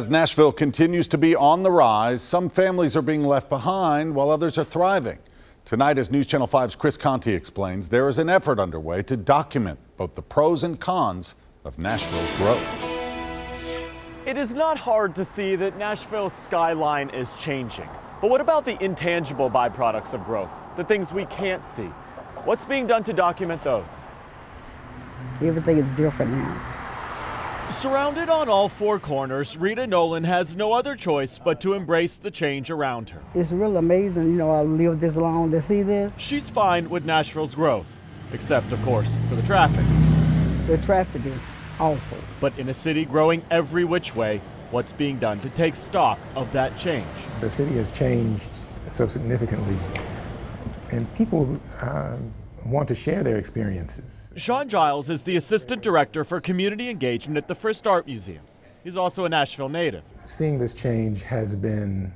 As Nashville continues to be on the rise, some families are being left behind while others are thriving. Tonight, as News Channel 5's Chris Conti explains, there is an effort underway to document both the pros and cons of Nashville's growth. It is not hard to see that Nashville's skyline is changing. But what about the intangible byproducts of growth, the things we can't see? What's being done to document those? Everything is different now. Surrounded on all four corners, Rita Nolan has no other choice but to embrace the change around her. It's really amazing, I lived this long to see this. She's fine with Nashville's growth, except, of course, for the traffic. The traffic is awful. But in a city growing every which way, what's being done to take stock of that change? The city has changed so significantly, and people want to share their experiences. Sean Giles is the Assistant Director for Community Engagement at the First Art Museum. He's also a Nashville native. Seeing this change has been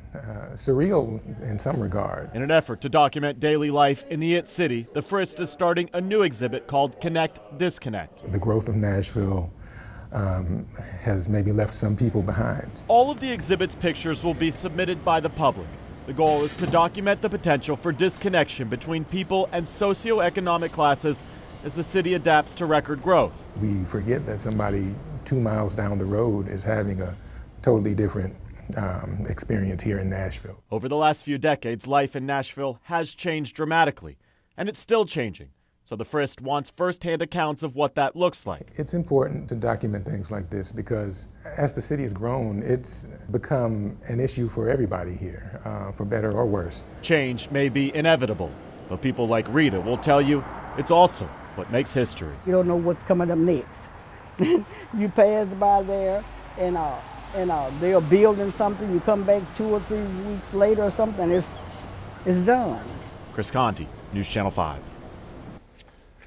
surreal in some regard. In an effort to document daily life in the IT City, the First is starting a new exhibit called Connect, Disconnect. The growth of Nashville has maybe left some people behind. All of the exhibit's pictures will be submitted by the public. The goal is to document the potential for disconnection between people and socioeconomic classes as the city adapts to record growth. We forget that somebody 2 miles down the road is having a totally different experience here in Nashville. Over the last few decades, life in Nashville has changed dramatically, and it's still changing. So the First wants firsthand accounts of what that looks like. It's important to document things like this because as the city has grown, it's become an issue for everybody here, for better or worse. Change may be inevitable, but people like Rita will tell you it's also what makes history. You don't know what's coming up next. You pass by there and they're building something, you come back 2 or 3 weeks later or something, it's done. Chris Conti, News Channel 5.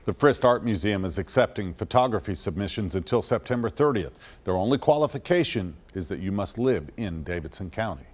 The First Art Museum is accepting photography submissions until September 30th. Their only qualification is that you must live in Davidson County.